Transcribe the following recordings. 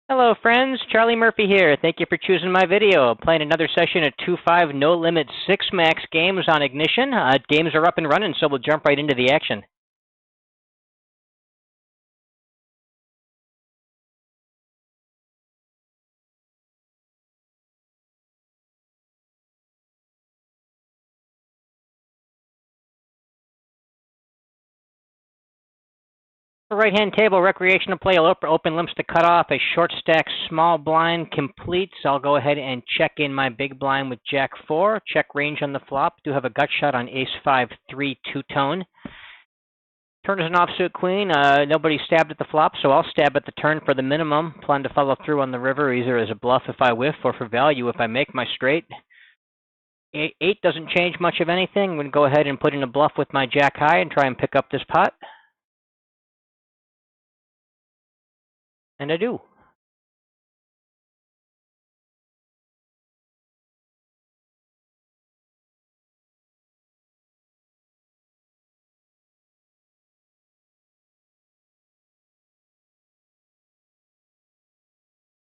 Hello friends, Charlie Murphy here. Thank you for choosing my video. Playing another session of 2-5 No Limit 6 Max games on Ignition. Games are up and running, so we'll jump right into the action. For right-hand table, recreational play, open limps to cut off, a short stack small blind completes. I'll go ahead and check in my big blind with Jack 4. Check range on the flop. Do have a gut shot on Ace 5, 3, two-tone. Turn is an offsuit queen. Nobody stabbed at the flop, so I'll stab at the turn for the minimum. Plan to follow through on the river, either as a bluff if I whiff or for value if I make my straight. 8 doesn't change much of anything. I'm going to go ahead and put in a bluff with my Jack high and try and pick up this pot. And I do.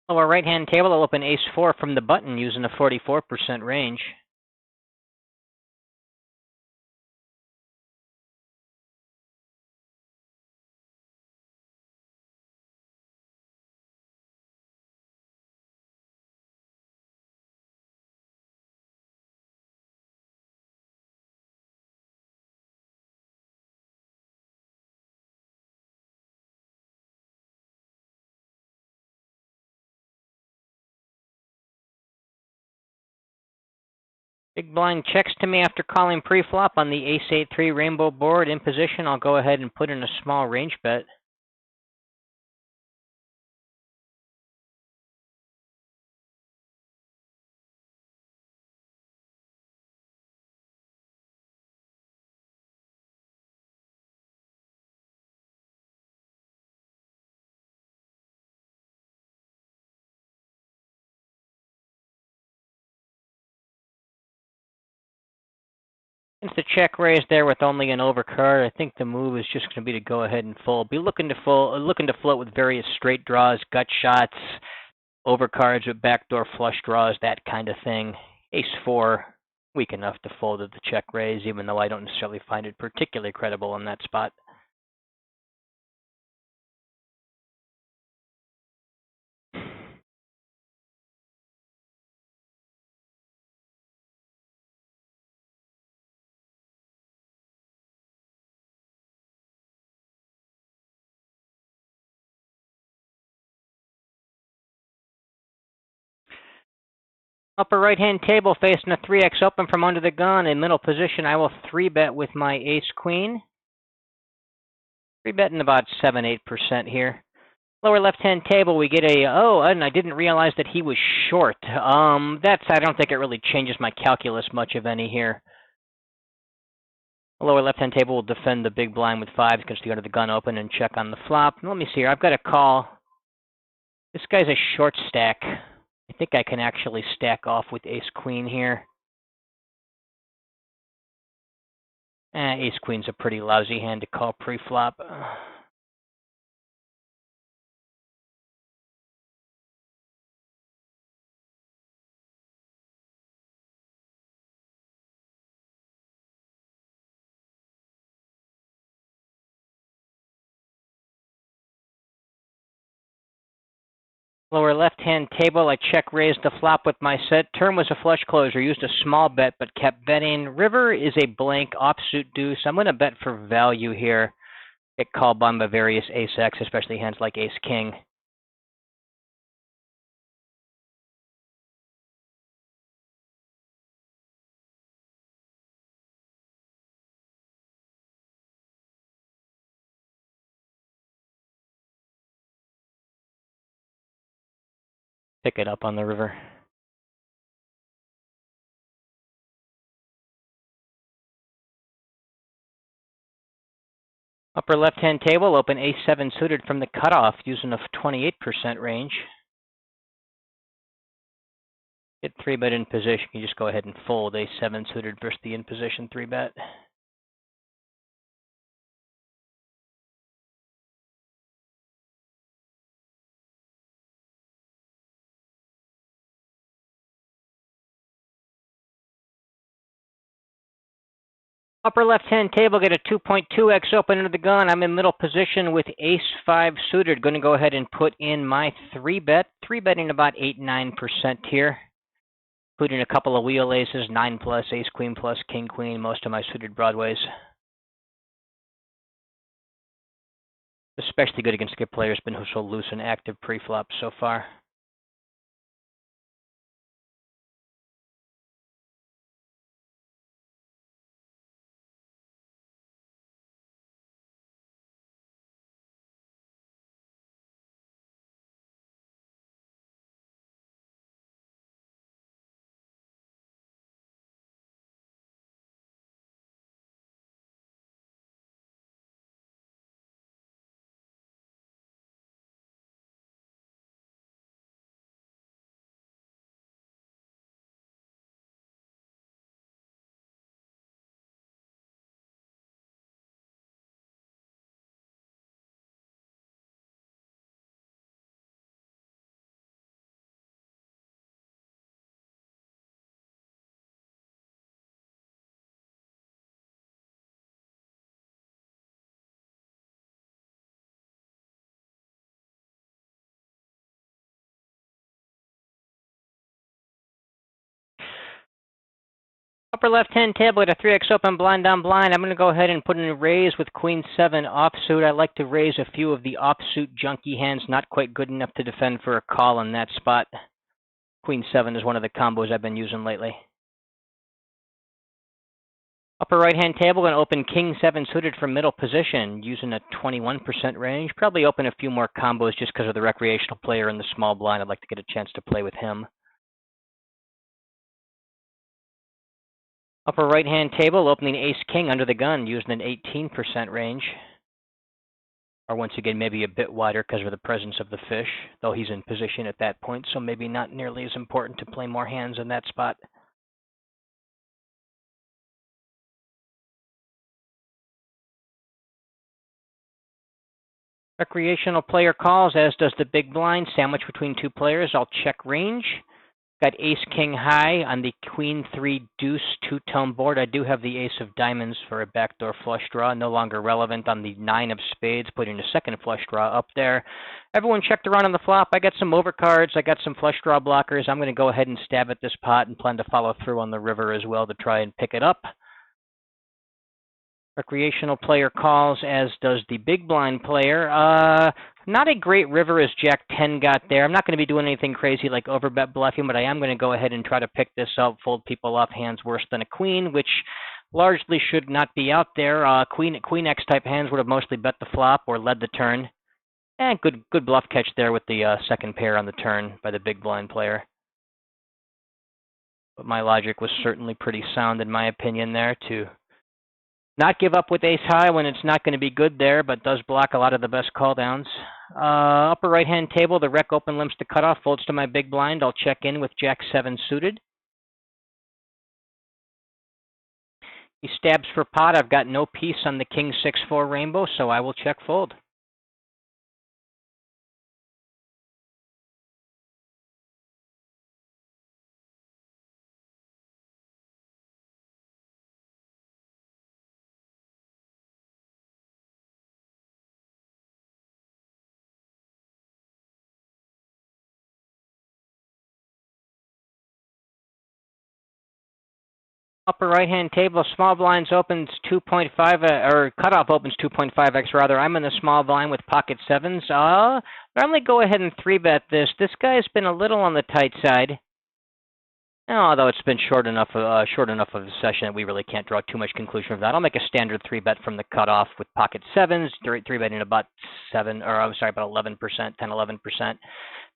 Lower right-hand table, I'll open Ace 4 from the button using a 44% range. Big blind checks to me after calling pre-flop on the Ace 8-3 rainbow board. In position, I'll go ahead and put in a small range bet. Since the check raise there with only an overcard, I think the move is just going to be to go ahead and fold. Be looking to float with various straight draws, gut shots, overcards with backdoor flush draws, that kind of thing. Ace 4, weak enough to fold at the check raise, even though I don't necessarily find it particularly credible in that spot. Upper right-hand table facing a 3x open from under the gun. In middle position, I will 3-bet with my ace-queen. 3-betting about 7-8% here. Lower left-hand table, we get and I didn't realize that he was short. I don't think it really changes my calculus much of any here. The lower left-hand table will defend the big blind with 5s because you go to the gun open and check on the flop. Let me see here. I've got a call. This guy's a short stack. I think I can actually stack off with ace-queen here. Ace-queen's a pretty lousy hand to call pre-flop. Lower left-hand table, I check raised the flop with my set. Turn was a flush closer, used a small bet, but kept betting. River is a blank offsuit deuce. I'm going to bet for value here. Get called by my various ace-x, especially hands like ace-king. Pick it up on the river. Upper left-hand table, open ace-7 suited from the cutoff using a 28% range. Get 3-bet in position. You just go ahead and fold ace-7 suited versus the in-position 3-bet. Upper left-hand table, get a 2.2x open under the gun. I'm in middle position with ace-5 suited. Going to go ahead and put in my 3-bet. 3-betting about 8-9% here, including a couple of wheel aces, 9 plus, ace-queen plus, king-queen, most of my suited broadways. Especially good against good players, been so loose and active pre-flop so far. Upper left-hand table at a 3x open blind on blind. I'm going to go ahead and put in a raise with Queen 7 offsuit. I like to raise a few of the offsuit junky hands, not quite good enough to defend for a call in that spot. Queen 7 is one of the combos I've been using lately. Upper right-hand table, going to open King 7 suited from middle position, using a 21% range. Probably open a few more combos just because of the recreational player in the small blind. I'd like to get a chance to play with him. Upper right-hand table, opening ace-king under the gun, using an 18% range. Or once again, maybe a bit wider because of the presence of the fish, though he's in position at that point, so maybe not nearly as important to play more hands in that spot. Recreational player calls, as does the big blind, sandwich between two players. I'll check range. Got ace-king high on the queen 3 deuce two-tone board. I do have the ace of diamonds for a backdoor flush draw. No longer relevant on the 9 of spades, putting a second flush draw up there. Everyone checked around on the flop. I got some overcards. I got some flush draw blockers. I'm going to go ahead and stab at this pot and plan to follow through on the river as well to try and pick it up. Recreational player calls, as does the big blind player. Not a great river as Jack 10 got there. I'm not going to be doing anything crazy like overbet bluffing, but I am going to go ahead and try to pick this up, fold people off hands worse than a queen, which largely should not be out there. Queen X type hands would have mostly bet the flop or led the turn. And good bluff catch there with the second pair on the turn by the big blind player. But my logic was certainly pretty sound in my opinion there to not give up with ace high when it's not going to be good there, but does block a lot of the best call downs. Upper right-hand table, the rec open limps to cutoff, folds to my big blind. I'll check in with Jack 7 suited. He stabs for pot. I've got no piece on the King 6-4 rainbow, so I will check fold. Upper right-hand table, small blinds opens 2.5, or cutoff opens 2.5x rather. I'm in the small blind with pocket sevens. Normally go ahead and 3-bet this. This guy's been a little on the tight side. Although it's been short enough of a session that we really can't draw too much conclusion from that. I'll make a standard 3-bet from the cutoff with pocket sevens, 3-betting about 11%, 10-11%.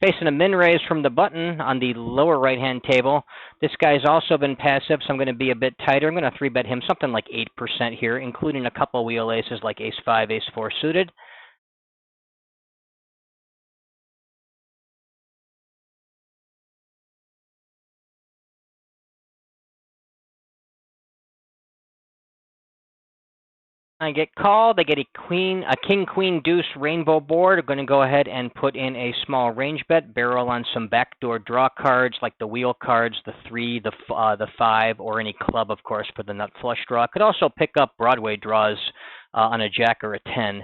Facing a min raise from the button on the lower right-hand table. This guy's also been passive, so I'm going to be a bit tighter. I'm going to 3-bet him something like 8% here, including a couple wheel aces like ace-5, ace-4 suited. I get called. I get a king, queen, deuce, rainbow board. I'm going to go ahead and put in a small range bet, barrel on some backdoor draw cards like the wheel cards, the 3, the 5, or any club, of course, for the nut flush draw. I could also pick up Broadway draws on a jack or a 10.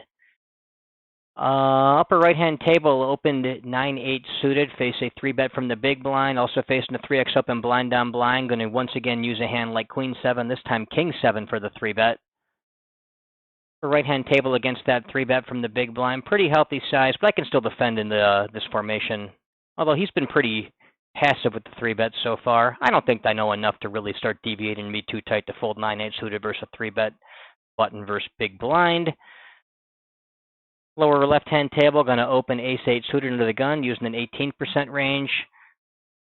Upper right-hand table opened 9-8 suited, face a 3-bet from the big blind, also facing a 3x open blind down blind. Going to once again use a hand like Queen 7, this time King 7 for the 3-bet. Right-hand table against that 3-bet from the big blind. Pretty healthy size, but I can still defend in this formation. Although he's been pretty passive with the 3-bet so far. I don't think I know enough to really start deviating me too tight to fold 9-8 suited versus a 3-bet button versus big blind. Lower left-hand table, going to open ace-8 suited into the gun using an 18% range.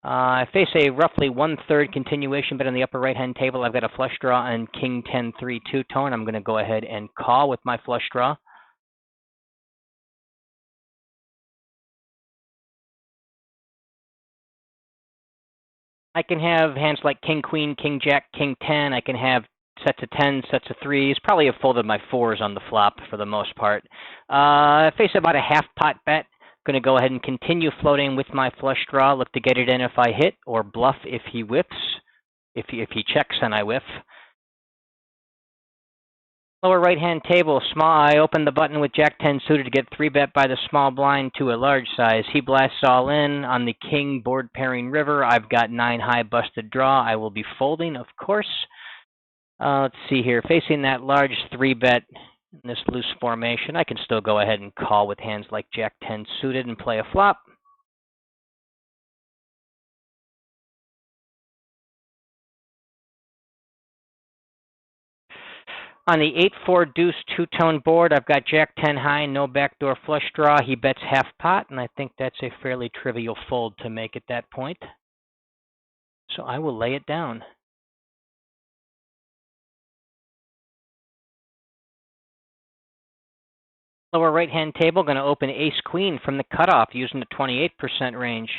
I face a roughly 1/3 continuation bet on the upper right-hand table. I've got a flush draw and king 10-3 two-tone. I'm going to go ahead and call with my flush draw. I can have hands like king, queen, king, jack, king 10. I can have sets of 10s, sets of 3s. Probably have folded my 4s on the flop for the most part. I face about a half-pot bet. Going to go ahead and continue floating with my flush draw. Look to get it in if I hit, or bluff if he whiffs. If he checks and I whiff. Lower right-hand table, small. I open the button with Jack 10 suited to get 3-bet by the small blind to a large size. He blasts all in on the king board pairing river. I've got 9 high busted draw. I will be folding, of course. Let's see here. Facing that large 3-bet in this loose formation, I can still go ahead and call with hands like Jack 10 suited and play a flop. On the 8-4 deuce two-tone board, I've got Jack 10 high, no backdoor flush draw. He bets half pot, and I think that's a fairly trivial fold to make at that point. So I will lay it down. Lower right-hand table, going to open ace-queen from the cutoff using the 28% range.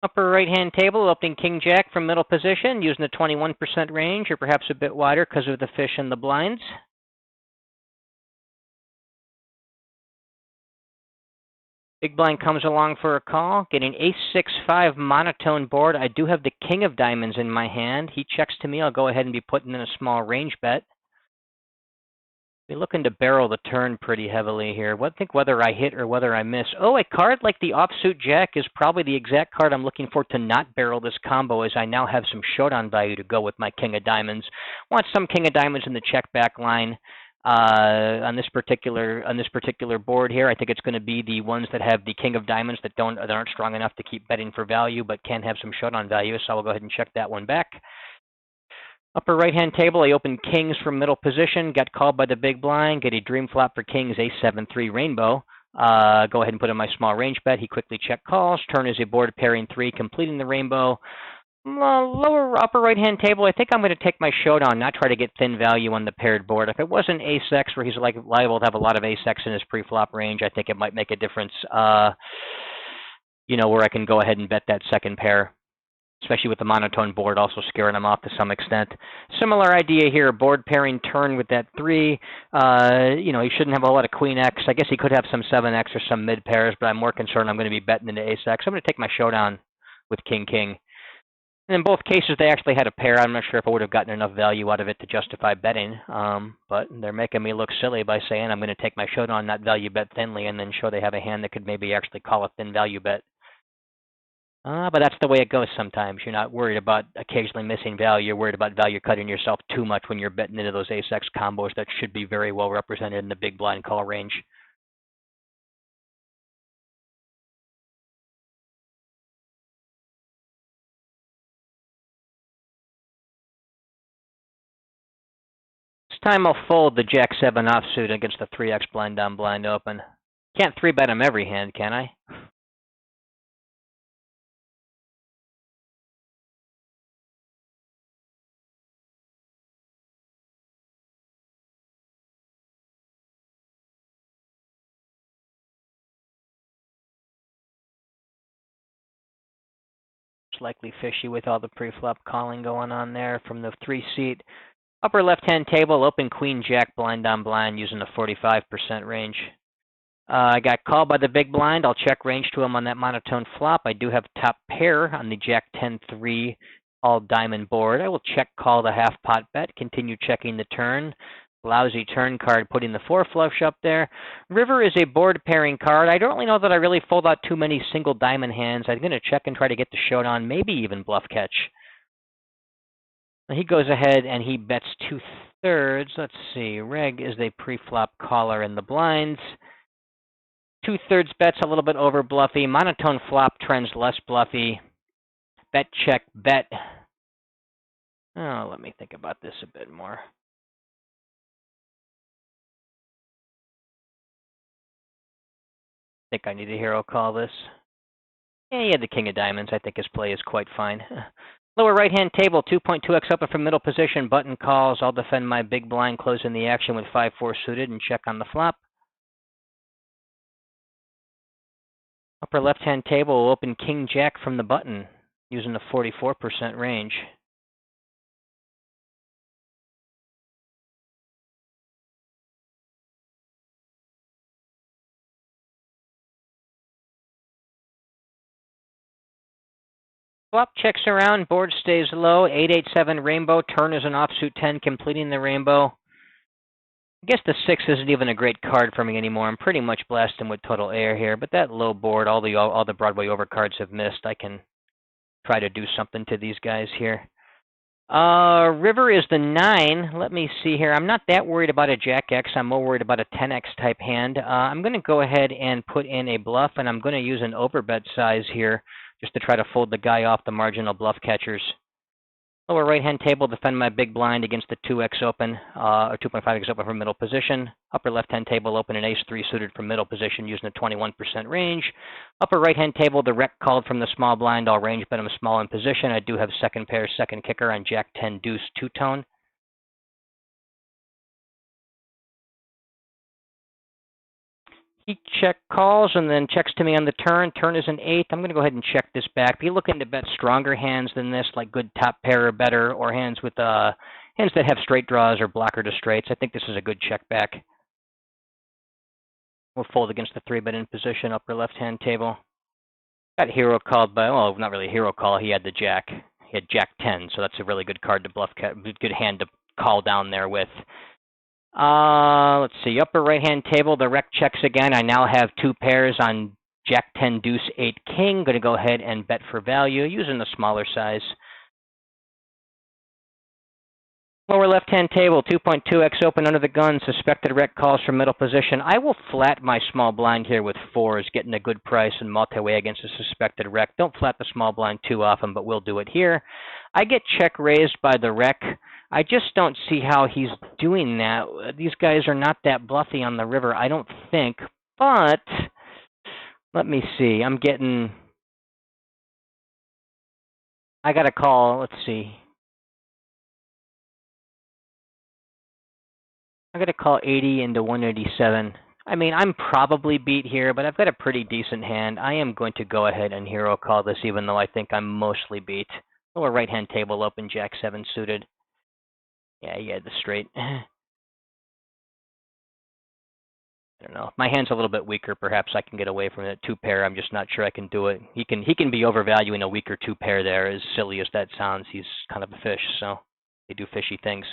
Upper right-hand table, opening king-jack from middle position using the 21% range, or perhaps a bit wider because of the fish and the blinds. Big blind comes along for a call, getting ace-6-5 monotone board. I do have the king of diamonds in my hand. He checks to me. I'll go ahead and be putting in a small range bet. Be looking to barrel the turn pretty heavily here. I think whether I hit or whether I miss. Oh, a card like the offsuit jack is probably the exact card I'm looking for to not barrel this combo, as I now have some showdown value to go with my king of diamonds. Want some king of diamonds in the check back line on this particular board here. I think it's going to be the ones that have the king of diamonds that aren't strong enough to keep betting for value, but can have some showdown value. So I'll go ahead and check that one back. Upper right-hand table, I open kings from middle position, got called by the big blind, get a dream flop for kings, ace-7-3 rainbow. Go ahead and put in my small range bet. He quickly check calls. Turn is a board pairing 3, completing the rainbow. Lower upper right-hand table, I think I'm going to take my showdown, not try to get thin value on the paired board. If it wasn't ace-x, where he's liable to have a lot of ace-x in his pre-flop range, I think it might make a difference, where I can go ahead and bet that second pair, especially with the monotone board also scaring him off to some extent. Similar idea here, board pairing turn with that 3. He shouldn't have a lot of queen x. I guess he could have some 7x or some mid pairs, but I'm more concerned I'm going to be betting into ace-x. I'm going to take my showdown with king-king. And in both cases, they actually had a pair. I'm not sure if I would have gotten enough value out of it to justify betting, but they're making me look silly by saying I'm going to take my showdown, not value bet thinly, and then show they have a hand that could maybe actually call a thin value bet. But that's the way it goes sometimes. You're not worried about occasionally missing value. You're worried about value cutting yourself too much when you're betting into those ace-x combos that should be very well represented in the big blind call range. This time I'll fold the jack-7 offsuit against the 3x blind down blind open. Can't 3-bet him every hand, can I? It's likely fishy with all the pre-flop calling going on there from the 3-seat. Upper left-hand table, open queen jack blind on blind using the 45% range. I got called by the big blind. I'll check range to him on that monotone flop. I do have top pair on the jack 10-3 all diamond board. I will check call the half pot bet, continue checking the turn. Lousy turn card, putting the 4 flush up there. River is a board pairing card. I don't really know that I really fold out too many single diamond hands. I'm going to check and try to get the showdown, maybe even bluff catch. He goes ahead and he bets 2/3. Let's see. Reg is a pre-flop caller in the blinds. 2/3 bets a little bit over bluffy. Monotone flop trends less bluffy. Bet check bet. Oh, let me think about this a bit more. I think I need a hero call this. Yeah, he had the king of diamonds. I think his play is quite fine. Lower right-hand table, 2.2x open from middle position. Button calls. I'll defend my big blind, closing the action with 5-4 suited and check on the flop. Upper left-hand table will open king jack from the button using the 44% range. Flop checks around, board stays low, 8-8-7 rainbow, turn is an offsuit 10, completing the rainbow. I guess the 6 isn't even a great card for me anymore. I'm pretty much blasting with total air here, but that low board, all the Broadway overcards have missed. I can try to do something to these guys here. River is the 9. Let me see here. I'm not that worried about a Jack X. I'm more worried about a 10X type hand. I'm going to go ahead and put in a bluff, and I'm going to use an overbet size here just to try to fold the guy off the marginal bluff catchers. Lower right-hand table, defend my big blind against the 2x open, or 2.5x open from middle position. Upper left-hand table, open an ace-3 suited from middle position using a 21% range. Upper right-hand table, the rec called from the small blind. I'll range bet him small in position. I do have second pair, second kicker on jack 10 deuce two-tone. He check calls and then checks to me on the turn. Turn is an 8. I'm going to go ahead and check this back. Be looking to bet stronger hands than this, like good top pair or better, or hands with hands that have straight draws or blocker to straights. I think this is a good check back. We'll fold against the 3-bet in position, upper left-hand table. Got hero called by, well, not really a hero call. He had the jack. He had jack 10, so that's a really good card to bluff, good hand to call down there with. Let's see, upper right-hand table, the rec checks again. I now have 2 pairs on jack 10 deuce 8 king. Going to go ahead and bet for value using the smaller size. Lower left-hand table, 2.2x open under the gun. Suspected rec calls from middle position. I will flat my small blind here with 4s, getting a good price and multi-way against a suspected rec. Don't flat the small blind too often, but we'll do it here. I get check raised by the rec. I just don't see how he's doing that. These guys are not that bluffy on the river, I don't think. But let me see. I got a call. Let's see. I got to call 80 into 187. I mean, I'm probably beat here, but I've got a pretty decent hand. I am going to go ahead and hero call this, even though I think I'm mostly beat. Lower right-hand table, open jack 7 suited. Yeah, he had the straight. I don't know. My hand's a little bit weaker. Perhaps I can get away from it. 2 pair. I'm just not sure I can do it. He can be overvaluing a weaker 2 pair there. As silly as that sounds, he's kind of a fish, so they do fishy things.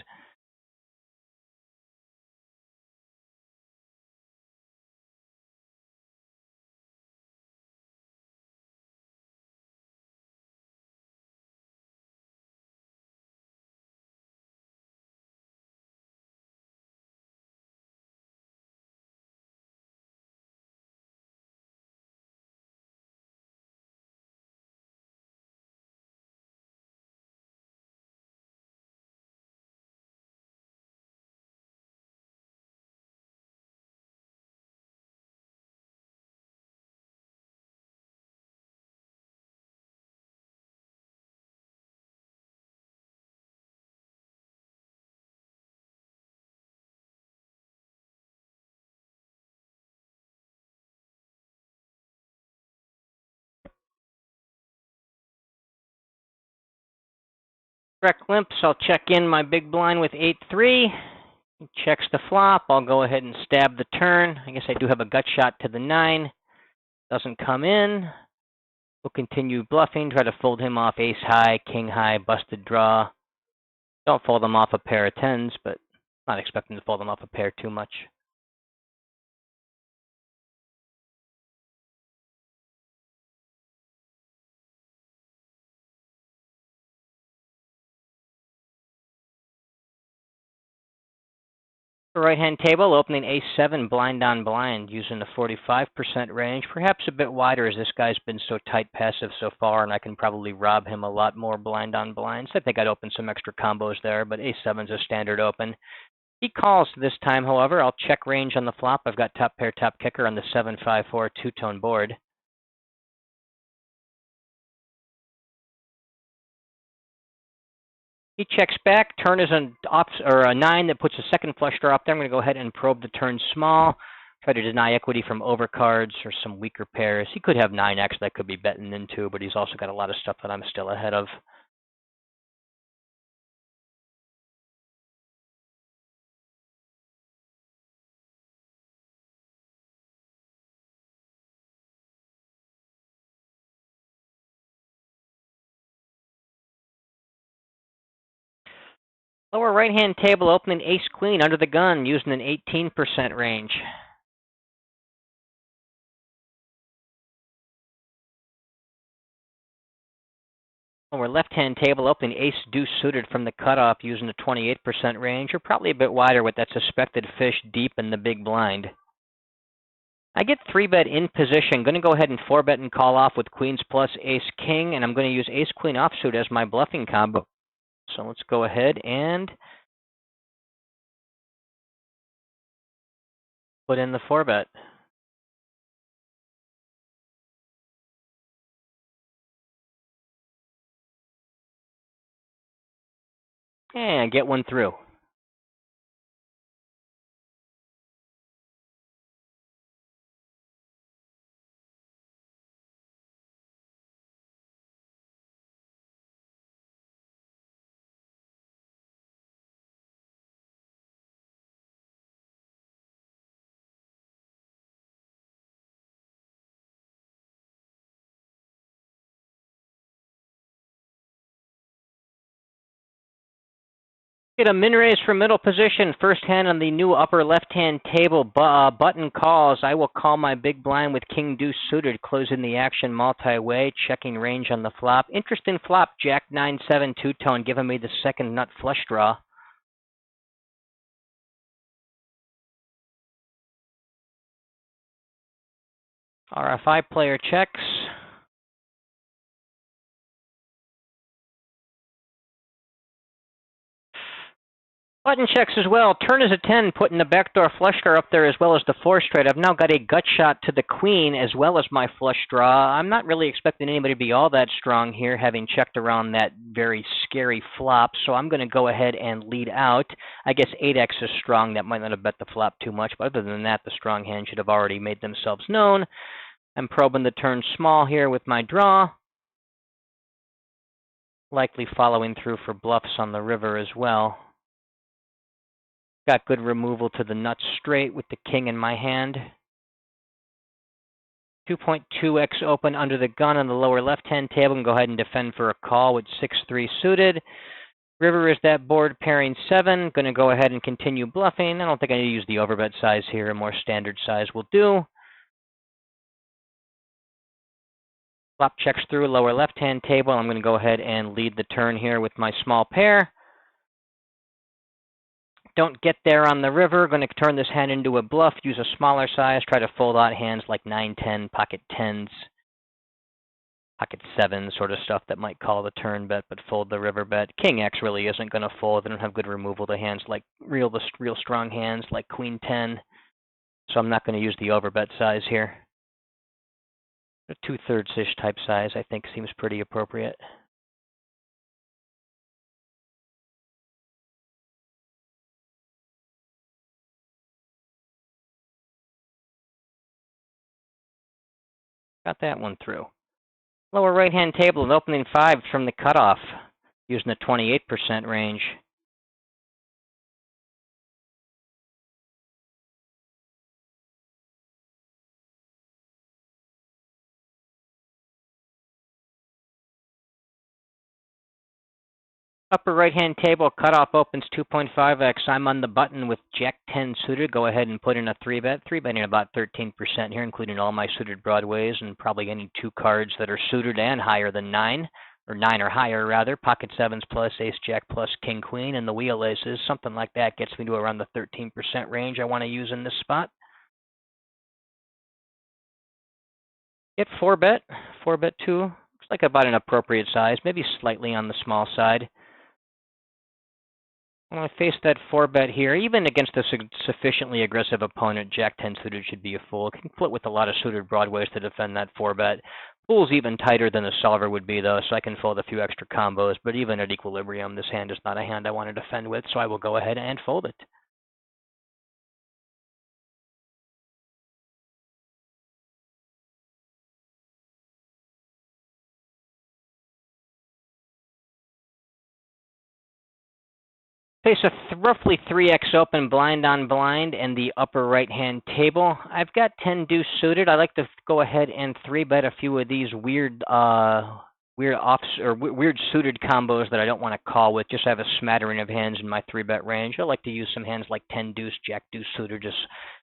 Correct limps, I'll check in my big blind with 8-3. He checks the flop. I'll go ahead and stab the turn. I guess I do have a gut shot to the 9. Doesn't come in. We'll continue bluffing, try to fold him off ace high, king high, busted draw. Don't fold him off a pair of 10s, but not expecting to fold him off a pair too much. Right-hand table, opening ace-7, blind on blind, using the 45% range. Perhaps a bit wider as this guy's been so tight passive so far, and I can probably rob him a lot more blind on blind. So I think I'd open some extra combos there, but ace-7's a standard open. He calls this time, however. I'll check range on the flop. I've got top pair, top kicker on the 7-5-4 two-tone board. He checks back. Turn is a 9 that puts a second flush draw up there. I'm going to go ahead and probe the turn small. Try to deny equity from overcards or some weaker pairs. He could have 9x that could be betting into, but he's also got a lot of stuff that I'm still ahead of. Lower right-hand table, opening ace-queen under the gun, using an 18% range. Lower left-hand table, opening ace-deuce suited from the cutoff, using a 28% range, or probably a bit wider with that suspected fish deep in the big blind. I get 3-bet in position. Going to go ahead and 4-bet and call off with queens plus ace-king, and I'm going to use ace-queen offsuit as my bluffing combo. So let's go ahead and put in the 4-bet. And get one through. Get a min raise for middle position. First hand on the new upper left-hand table. Button calls. I will call my big blind with king deuce suited, closing the action multi-way, checking range on the flop. Interesting flop, jack 9-7 two-tone, giving me the second nut flush draw. RFI player checks. Button checks as well. Turn is a 10, putting the backdoor flush draw up there as well as the 4 straight. I've now got a gut shot to the queen as well as my flush draw. I'm not really expecting anybody to be all that strong here, having checked around that very scary flop. So I'm going to go ahead and lead out. I guess 8x is strong. That might not have bet the flop too much. But other than that, the strong hand should have already made themselves known. I'm probing the turn small here with my draw. Likely following through for bluffs on the river as well. Got good removal to the nuts straight with the king in my hand. 2.2x open under the gun on the lower left-hand table. And go ahead and defend for a call with 6-3 suited. River is that board pairing 7. Going to go ahead and continue bluffing. I don't think I need to use the overbet size here. A more standard size will do. Flop checks through lower left-hand table. I'm going to go ahead and lead the turn here with my small pair. Don't get there on the river. Going to turn this hand into a bluff. Use a smaller size. Try to fold out hands like 9-10, pocket 10s, pocket 7s, sort of stuff that might call the turn bet, but fold the river bet. King X really isn't going to fold. They don't have good removal to hands like real strong hands like Queen 10. So I'm not going to use the overbet size here. A 2/3-ish type size, I think, seems pretty appropriate. Got that one through. Lower right-hand table, an opening 5 from the cutoff. using the 28% range. Upper right-hand table, cutoff opens 2.5x. I'm on the button with Jack 10 suited. Go ahead and put in a 3-bet. 3-betting about 13% here, including all my suited broadways and probably any 2 cards that are suited and higher than 9, or 9 or higher rather. Pocket 7s plus, Ace Jack plus King Queen, and the wheel aces. Something like that gets me to around the 13% range I want to use in this spot. Get 4-bet. 4-bet 2. Looks like about an appropriate size, maybe slightly on the small side. When I face that 4-bet here, even against a sufficiently aggressive opponent, Jack 10 suited should be a fool. Can flip with a lot of suited broadways to defend that 4-bet. Fool's even tighter than the solver would be, though, so I can fold a few extra combos. But even at equilibrium, this hand is not a hand I want to defend with, so I will go ahead and fold it. Face a roughly 3x open blind on blind and the upper right-hand table. I've got 10 deuce suited. I like to go ahead and 3-bet a few of these weird weird suited combos that I don't want to call with. Just have a smattering of hands in my 3-bet range. I like to use some hands like 10 deuce, Jack deuce suited, just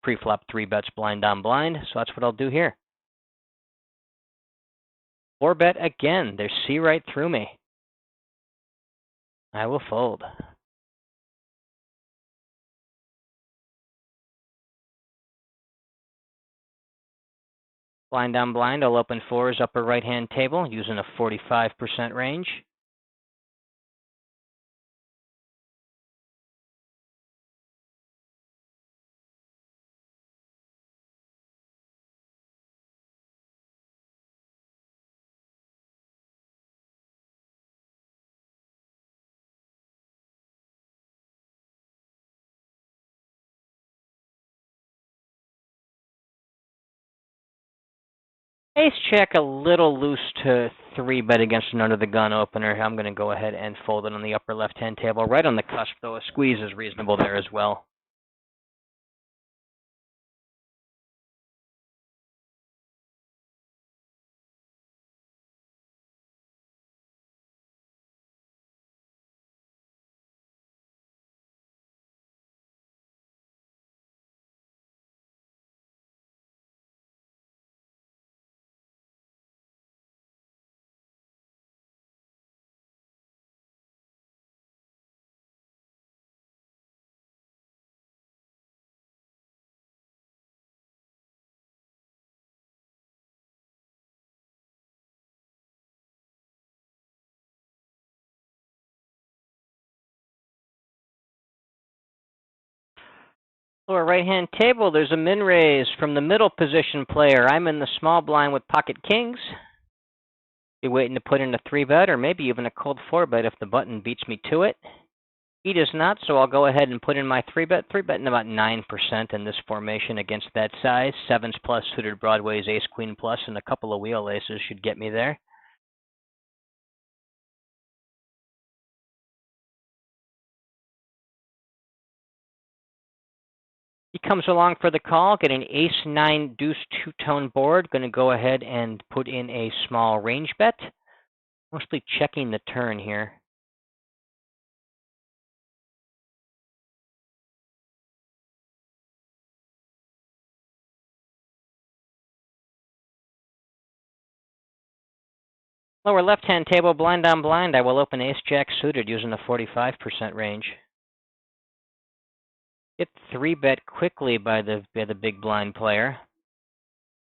pre-flop 3-bets blind on blind. So that's what I'll do here. 4-bet again. They see right through me. I will fold. Blind on blind, I'll open 4s upper right-hand table using a 45% range. Ace Jack a little loose to 3-bet against an under-the-gun opener. I'm going to go ahead and fold it on the upper left-hand table. Right on the cusp, though. A squeeze is reasonable there as well. Lower right-hand table, there's a min raise from the middle position player. I'm in the small blind with pocket kings. Be waiting to put in a 3-bet or maybe even a cold 4-bet if the button beats me to it. He does not, so I'll go ahead and put in my 3-bet. 3-betting about 9% in this formation against that size. 7s plus suited broadways, ace queen plus, and a couple of wheel aces should get me there. He comes along for the call, get an ace-9 deuce two-tone board. Going to go ahead and put in a small range bet. Mostly checking the turn here. Lower left-hand table, blind on blind. I will open ace-jack suited using a 45% range. Get 3-bet quickly by the big blind player.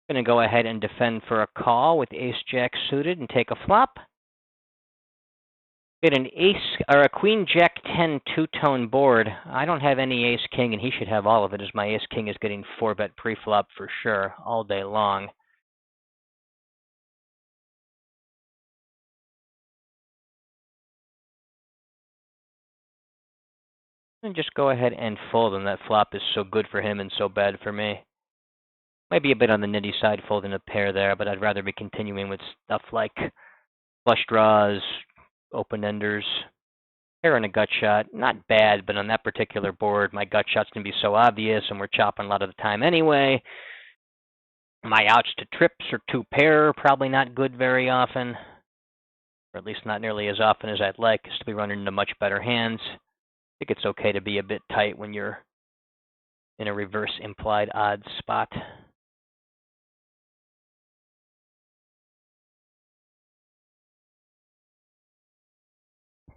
Going to go ahead and defend for a call with ace-jack suited and take a flop. Get an ace or a queen-jack 10 two-tone board. I don't have any ace-king, and he should have all of it, as my ace-king is getting 4-bet pre-flop for sure all day long. And just go ahead and fold him. That flop is so good for him and so bad for me. Might be a bit on the nitty side folding a pair there, but I'd rather be continuing with stuff like flush draws, open-enders. Pair and a gut shot, not bad, but on that particular board, my gut shot's going to be so obvious, and we're chopping a lot of the time anyway. My outs to trips or two pair, probably not good very often, or at least not nearly as often as I'd like, is to be running into much better hands. I think it's okay to be a bit tight when you're in a reverse implied odds spot.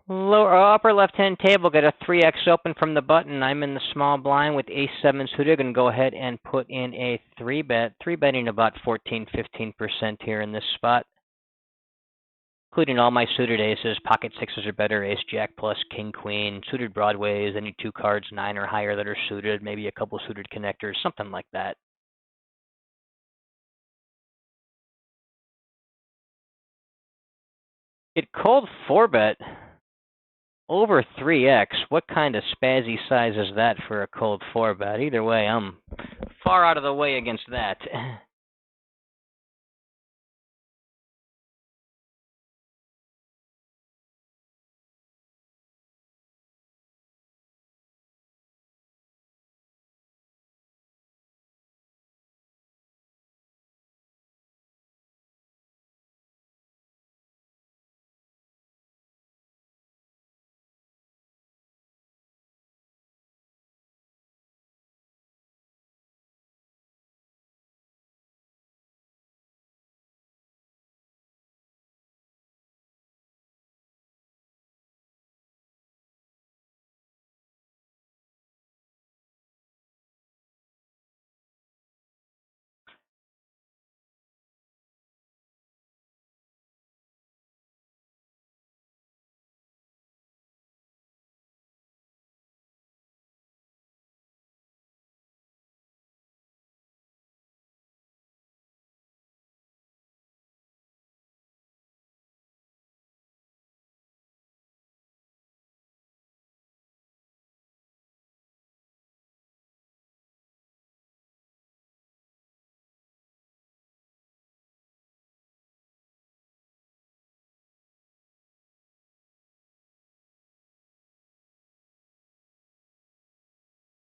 Lower upper left-hand table, got a 3x open from the button. I'm in the small blind with ace-7 suited. Going to go ahead and put in a 3-bet. 3-betting about 14-15% here in this spot, including all my suited aces. Pocket sixes or better, ace, jack plus, king, queen, suited broadways, any two cards 9 or higher that are suited, maybe a couple suited connectors, something like that. It called 4-bet. Over 3x, what kind of spazzy size is that for a cold 4-bet? Either way, I'm far out of the way against that.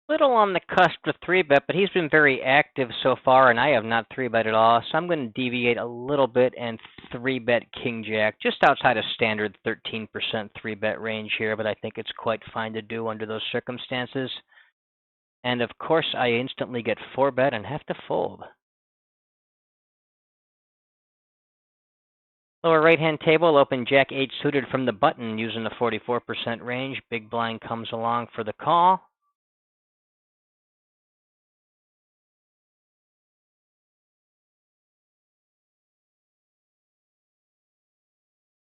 Little on the cusp of 3-bet, but he's been very active so far, and I have not 3-bet at all. So I'm going to deviate a little bit and 3-bet king jack, just outside of standard 13% 3-bet range here, but I think it's quite fine to do under those circumstances. And of course, I instantly get 4-bet and have to fold. Lower right-hand table, open jack 8 suited from the button using the 44% range. Big blind comes along for the call.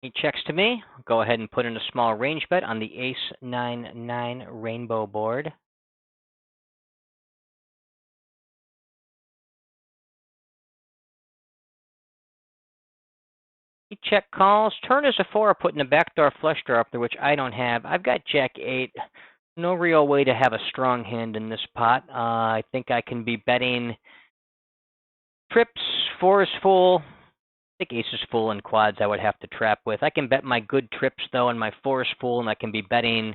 He checks to me. Go ahead and put in a small range bet on the ace-9-9 rainbow board. He check calls. Turn is a 4, putting a backdoor flush draw up there, which I don't have. I've got jack 8. No real way to have a strong hand in this pot. I think I can be betting trips, 4 is full. I think ace is full and quads I would have to trap with. I can bet my good trips, though, and my 4 is full, and I can be betting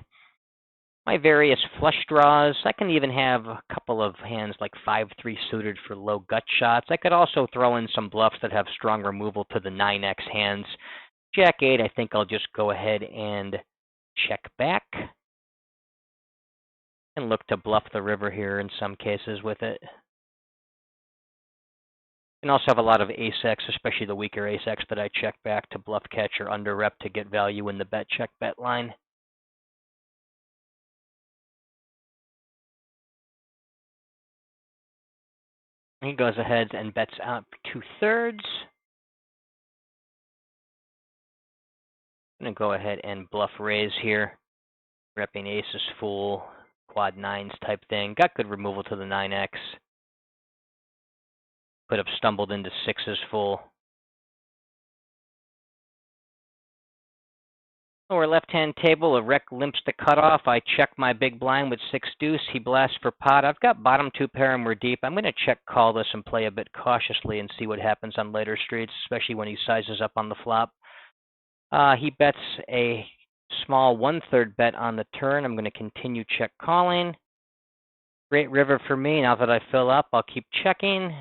my various flush draws. I can even have a couple of hands like 5-3 suited for low gut shots. I could also throw in some bluffs that have strong removal to the 9x hands. Jack 8, I think I'll just go ahead and check back and look to bluff the river here in some cases with it. You can also have a lot of ace-x, especially the weaker ace-x that I check back to bluff catch or under rep to get value in the bet check bet line. He goes ahead and bets out 2/3. I'm going to go ahead and bluff raise here. Repping aces full, quad 9s type thing. Got good removal to the 9x. Could have stumbled into 6s full. Lower left-hand table, a rec limps the cutoff. I check my big blind with 6 deuce. He blasts for pot. I've got bottom 2 pair and we're deep. I'm going to check call this and play a bit cautiously and see what happens on later streets, especially when he sizes up on the flop. He bets a small 1/3 bet on the turn. I'm going to continue check calling. Great river for me. Now that I fill up, I'll keep checking.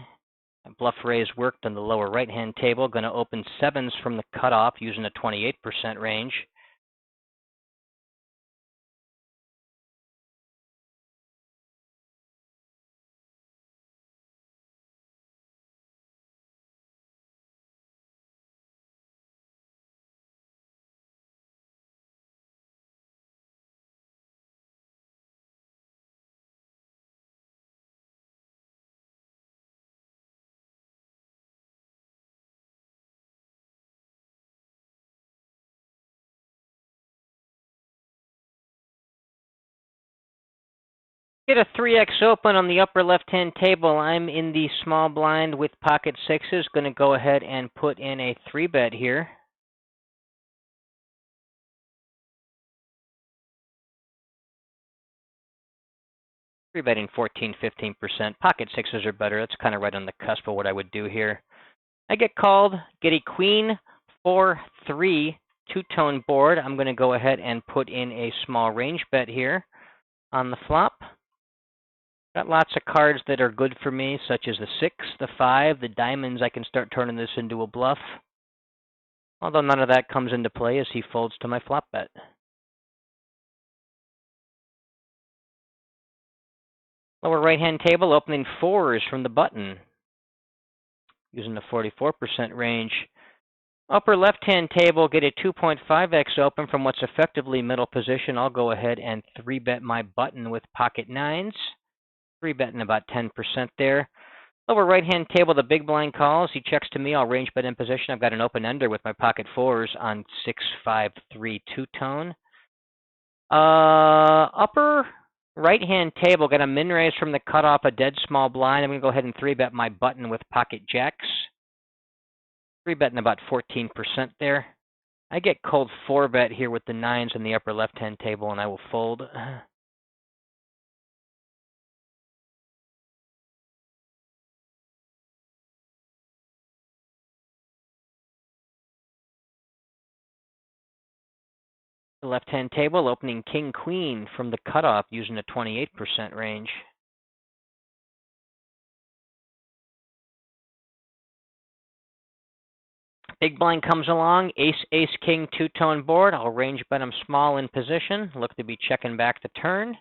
Bluff raise worked on the lower right-hand table. Going to open sevens from the cutoff using a 28% range. Get a 3x open on the upper left-hand table. I'm in the small blind with pocket sixes. Going to go ahead and put in a 3-bet here. Three betting 14-15%. Pocket sixes are better. That's kind of right on the cusp of what I would do here. I get called. Get a queen 4-3 two-tone board. I'm going to go ahead and put in a small range bet here on the flop. Got lots of cards that are good for me, such as the 6, the 5, the diamonds. I can start turning this into a bluff. Although none of that comes into play as he folds to my flop bet. Lower right-hand table, opening 4s from the button, using the 44% range. Upper left-hand table, get a 2.5x open from what's effectively middle position. I'll go ahead and 3-bet my button with pocket 9s. 3-betting about 10% there. Lower right-hand table, the big blind calls. He checks to me. I'll range bet in position. I've got an open-ender with my pocket 4s on 6-5-3 two-tone. Upper right-hand table, got a min raise from the cutoff, a dead small blind. I'm going to go ahead and 3-bet my button with pocket jacks. 3-betting about 14% there. I get cold 4-bet here with the 9s in the upper left-hand table, and I will fold. The left-hand table, opening king-queen from the cutoff using a 28% range. Big blind comes along, ace-king two-tone board. I'll range bet him small in position. Look to be checking back the turn.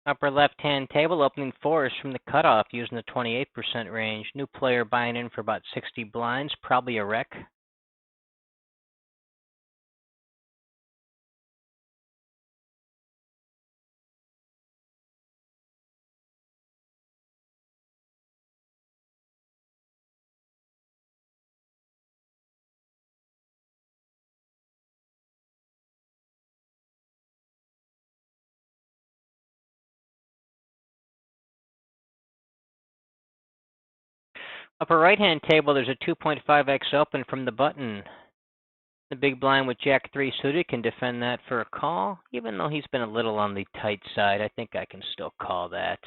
Upper left-hand table, opening fours from the cutoff using the 28% range. New player buying in for about 60 blinds, probably a rec. Upper right-hand table, there's a 2.5x open from the button. The big blind with Jack 3 suited can defend that for a call. Even though he's been a little on the tight side, I think I can still call that.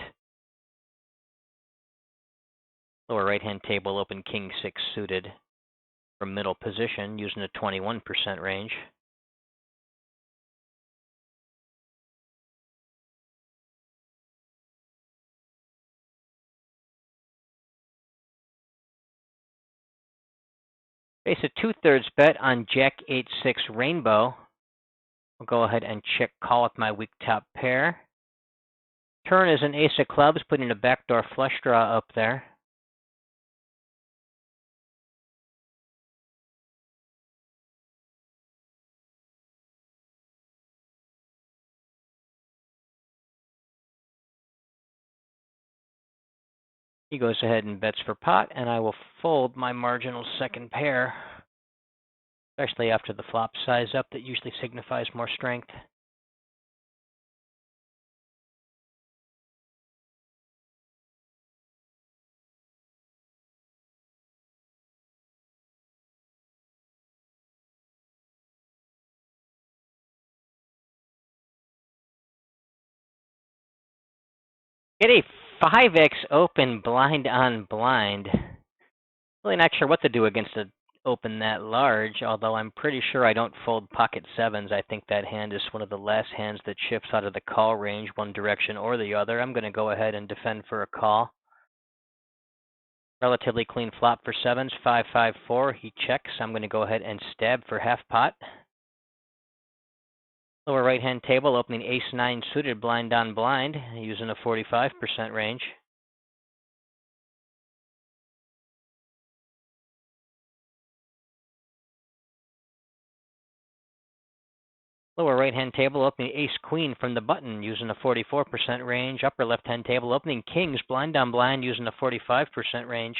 Lower right-hand table, open King 6 suited from middle position using a 21% range. Face a 2/3 bet on Jack 8-6 Rainbow. I'll go ahead and check call with my weak top pair. Turn is an ace of clubs, putting a backdoor flush draw up there. He goes ahead and bets for pot, and I will fold my marginal second pair, especially after the flop size up. That usually signifies more strength. Get a 5x open blind on blind. Really not sure what to do against an open that large, although I'm pretty sure I don't fold pocket sevens. I think that hand is one of the last hands that shifts out of the call range one direction or the other. I'm going to go ahead and defend for a call. Relatively clean flop for sevens, 5-5-4. He checks. I'm going to go ahead and stab for half pot. Lower right-hand table, opening ace-9 suited blind on blind, using a 45% range. Lower right-hand table, opening ace-queen from the button, using a 44% range. Upper left-hand table, opening kings blind on blind, using a 45% range.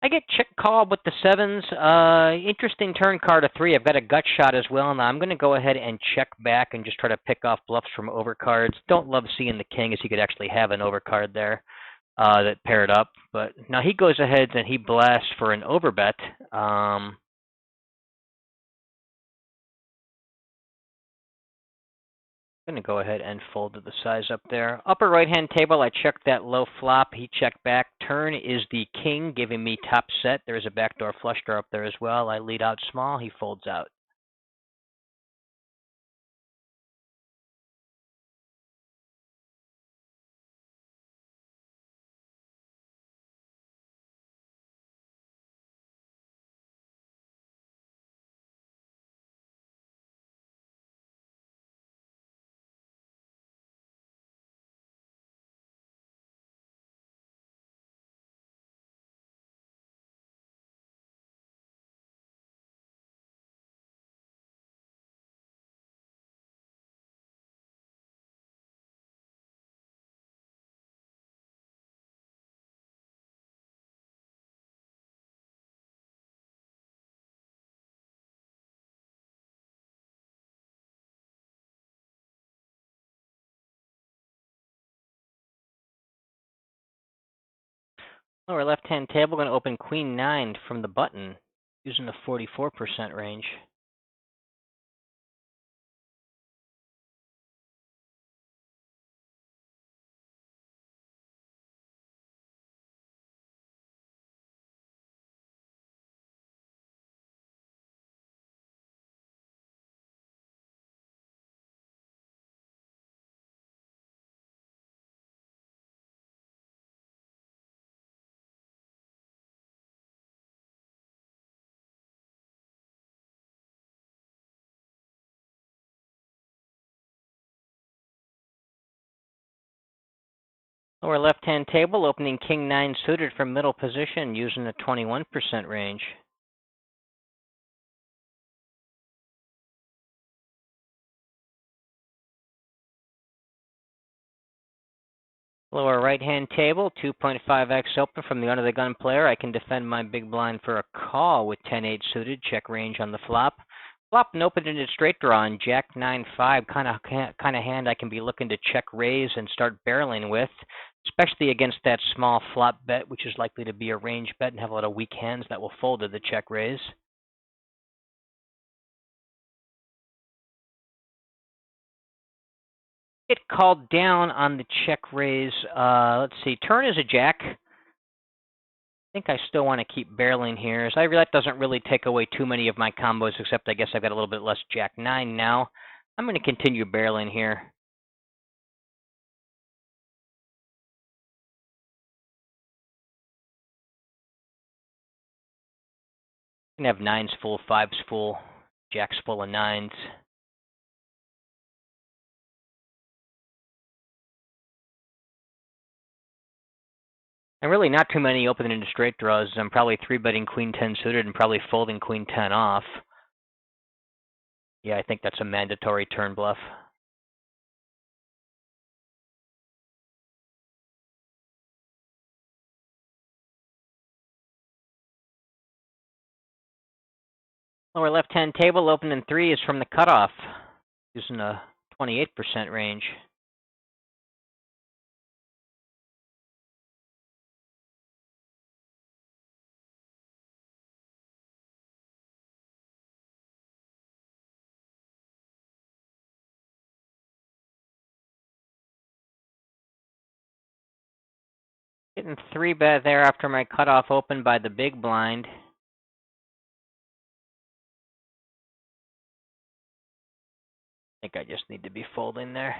I get check called with the sevens. Interesting turn card of 3. I've got a gut shot as well, and I'm going to go ahead and check back and just try to pick off bluffs from overcards. Don't love seeing the king, as he could actually have an overcard there that paired up. But now he goes ahead and he blasts for an overbet. I'm going to go ahead and fold to the size up there. Upper right-hand table, I checked that low flop. He checked back. Turn is the king, giving me top set. There's a backdoor flush draw up there as well. I lead out small. He folds out. Lower left-hand table, going to open queen 9 from the button, using a 44% range. Lower left-hand table, opening king 9 suited from middle position using a 21% range. Lower right-hand table, 2.5x open from the under-the-gun player. I can defend my big blind for a call with 10-8 suited, check range on the flop. Flop and open into straight draw on Jack 9-5, kind of hand I can be looking to check raise and start barreling with, especially against that small flop bet, which is likely to be a range bet and have a lot of weak hands that will fold to the check raise. Get called down on the check raise. Let's see, turn is a jack. I think I still want to keep barreling here, as I realize that doesn't really take away too many of my combos, except I guess I've got a little bit less Jack 9 now. I'm going to continue barreling here. I'm going to have 9s full, 5s full, Jacks full of 9s. And really not too many open into straight draws. I'm probably 3-betting Queen 10 suited and probably folding Queen 10 off. Yeah, I think that's a mandatory turn bluff. Lower left-hand table, open in 3 is from the cutoff, using a 28% range. Getting 3-bet there after my cutoff open by the big blind. I think I just need to be folding there.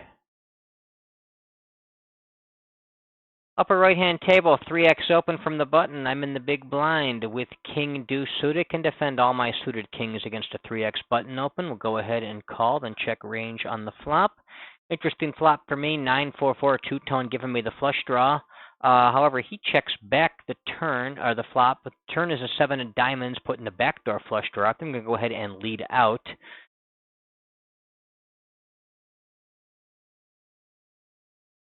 Upper right-hand table, 3x open from the button. I'm in the big blind with king deuce suited. Can defend all my suited kings against a 3x button open. We'll go ahead and call, then check range on the flop. Interesting flop for me, 9-4-4 two-tone, giving me the flush draw. However, he checks back the turn, or the flop. The turn is a 7 of diamonds, putting the backdoor flush draw. I'm going to go ahead and lead out.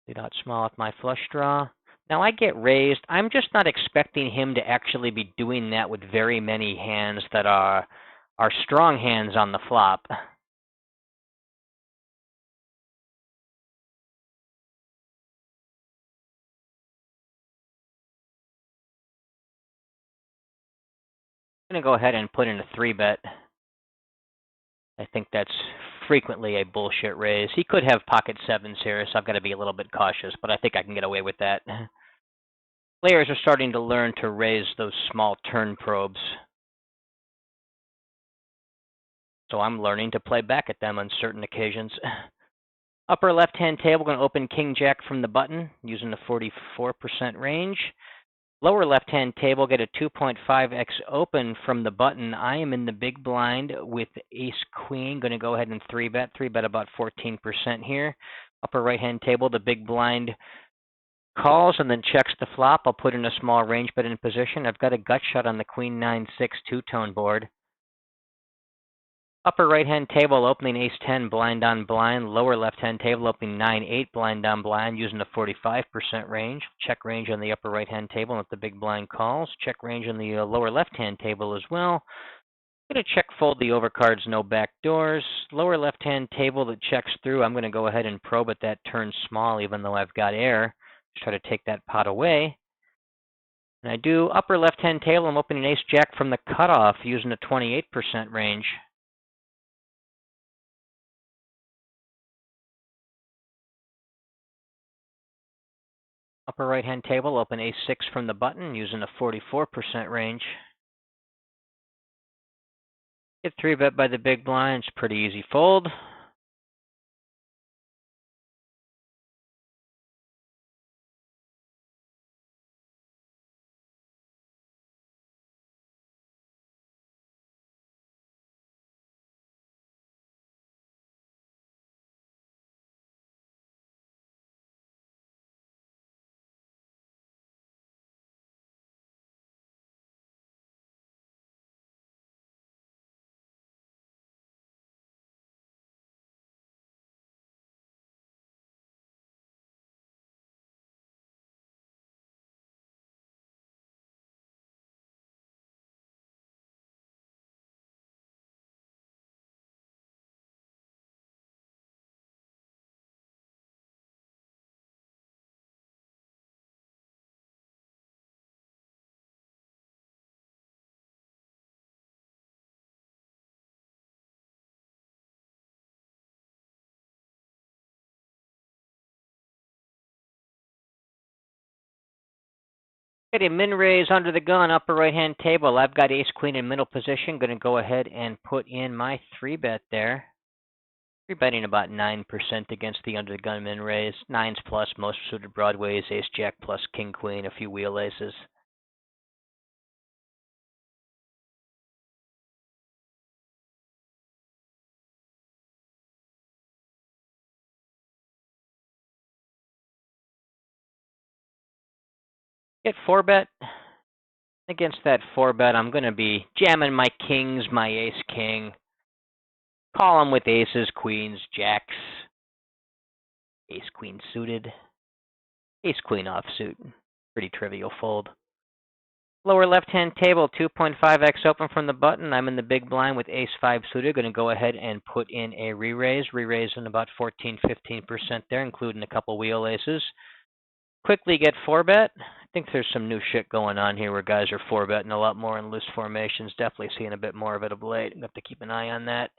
Lead out small with my flush draw. Now I get raised. I'm just not expecting him to actually be doing that with very many hands that are strong hands on the flop. I'm going to go ahead and put in a 3-bet. I think that's frequently a bullshit raise. He could have pocket 7s here, so I've got to be a little bit cautious, but I think I can get away with that. Players are starting to learn to raise those small turn probes. So I'm learning to play back at them on certain occasions. Upper left-hand table, going to open king-jack from the button using the 44% range. Lower left-hand table, get a 2.5x open from the button. I am in the big blind with ace-queen. Going to go ahead and 3-bet. 3-bet about 14% here. Upper right-hand table, the big blind calls and then checks the flop. I'll put in a small range bet in position. I've got a gut shot on the queen 9-6 two-tone board. Upper right-hand table, opening ace-10 blind on blind. Lower left-hand table, opening 9-8 blind on blind using the 45% range. Check range on the upper right-hand table if the big blind calls. Check range on the lower left-hand table as well. I'm going to check fold the overcards, no back doors. Lower left-hand table that checks through, I'm going to go ahead and probe at that turn small even though I've got air. Just try to take that pot away. And I do upper left-hand table, I'm opening ace-jack from the cutoff using a 28% range. Upper right-hand table, open ace-6 from the button using a 44% range. Get 3-bet by the big blind, it's pretty easy fold. Okay, min raise under the gun, upper right hand table. I've got ace queen in middle position. Going to go ahead and put in my 3-bet there. 3-betting about 9% against the under the gun min raise. 9s plus, most suited broadways, ace jack plus king queen, a few wheel aces. Get 4-bet. Against that 4-bet, I'm going to be jamming my kings, my ace king. Call them with aces, queens, jacks. Ace queen suited. Ace queen offsuit. Pretty trivial fold. Lower left-hand table, 2.5x open from the button. I'm in the big blind with ace-5 suited. Going to go ahead and put in a re-raise. Re-raise in about 14-15% there, including a couple wheel aces. Quickly get 4-bet. I think there's some new shit going on here where guys are 4-betting a lot more in loose formations. Definitely seeing a bit more of it of late. I have to keep an eye on that.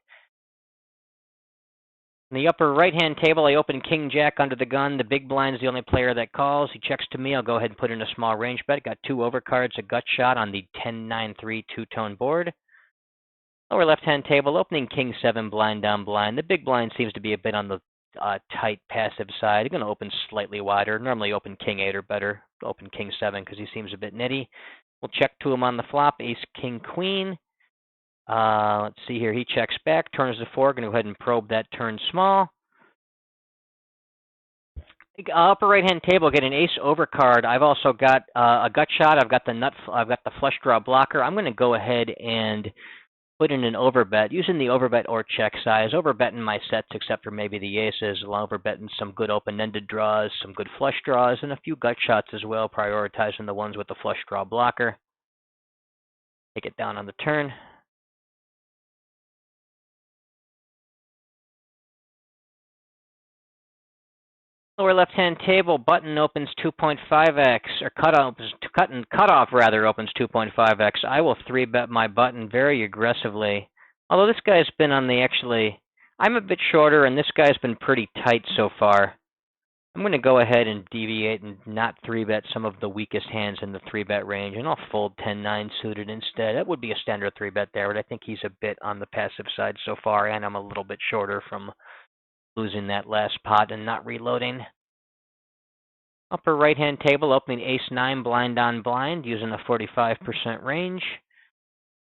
In the upper right-hand table, I open king jack under the gun. The big blind is the only player that calls. He checks to me. I'll go ahead and put in a small range bet. Got 2 overcards, a gut shot on the 10-9-3 two-tone board. Lower left-hand table, opening king 7 blind down blind. The big blind seems to be a bit on the tight passive side. I'm going to open slightly wider. Normally open king 8 or better. Open king 7 because he seems a bit nitty. We'll check to him on the flop. Ace, king, queen. Let's see here. He checks back, turns to 4. Going to go ahead and probe that turn small. Upper right-hand table, get an ace overcard. I've also got a gut shot. I've got the flush draw blocker. I'm going to go ahead and put in an overbet using the overbet or check size. Overbetting my sets except for maybe the aces. Overbetting some good open-ended draws, some good flush draws, and a few gut shots as well. Prioritizing the ones with the flush draw blocker. Take it down on the turn. Lower left-hand table, button opens 2.5x, or cutoff rather opens 2.5x. I will 3-bet my button very aggressively. Although this guy's been on the I'm a bit shorter, and this guy's been pretty tight so far. I'm going to go ahead and deviate and not 3-bet some of the weakest hands in the 3-bet range, and I'll fold 10-9 suited instead. That would be a standard 3-bet there, but I think he's a bit on the passive side so far, and I'm a little bit shorter from losing that last pot and not reloading. Upper right-hand table, opening ace-9 blind on blind, using a 45% range.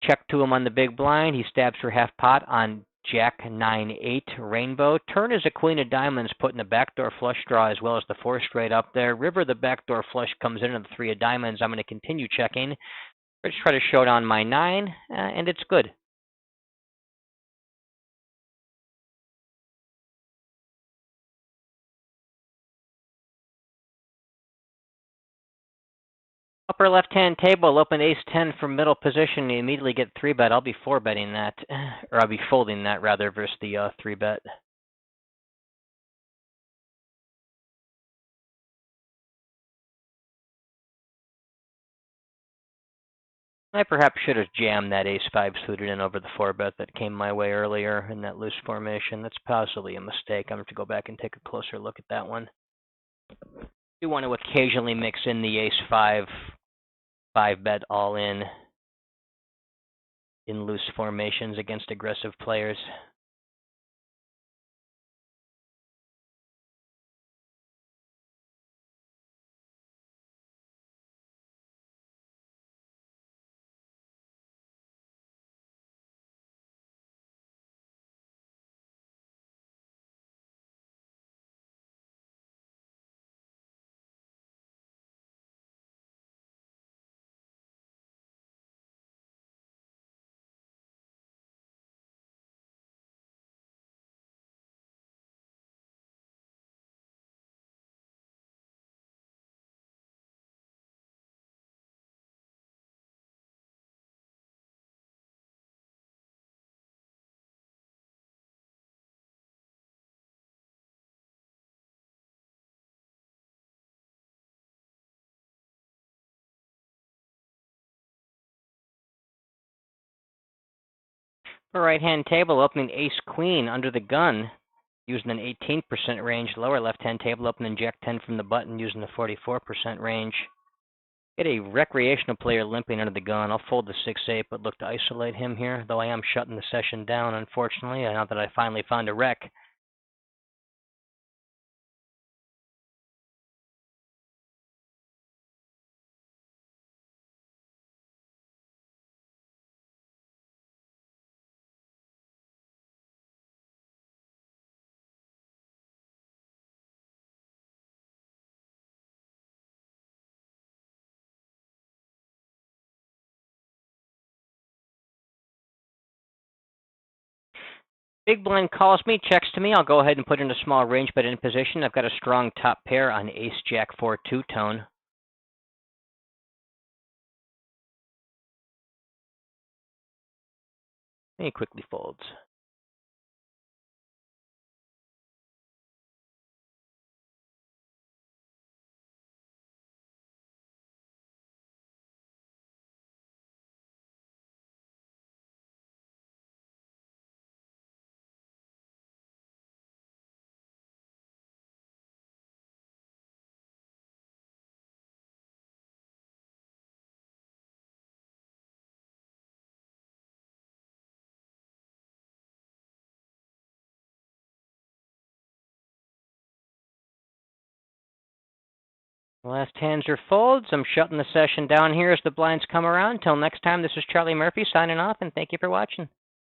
Check to him on the big blind. He stabs for half pot on jack-9-8 rainbow. Turn is a queen of diamonds, putting the backdoor flush draw as well as the 4 straight up there. River, the backdoor flush comes in and the 3 of diamonds. I'm going to continue checking. Let's try to show down my 9, and it's good. Upper left-hand table, open ace-10 from middle position. You immediately get 3-bet. I'll be 4-betting that, or I'll be folding that rather versus the 3-bet. I perhaps should have jammed that ace-5 suited in over the 4-bet that came my way earlier in that loose formation. That's possibly a mistake. I'm going to go back and take a closer look at that one. I do want to occasionally mix in the ace-5 5-bet all-in in loose formations against aggressive players. For right-hand table, opening ace-queen under the gun, using an 18% range. Lower left-hand table, opening jack-10 from the button, using the 44% range. Get a recreational player limping under the gun. I'll fold the 6-8, but look to isolate him here, though I am shutting the session down, unfortunately, now that I finally found a rec. Big blind calls me, checks to me. I'll go ahead and put in a small range bet in position. I've got a strong top pair on ace jack 4 two-tone. And he quickly folds. Last hands are folds. I'm shutting the session down here as the blinds come around. Till next time, this is Charlie Murphy signing off, and thank you for watching.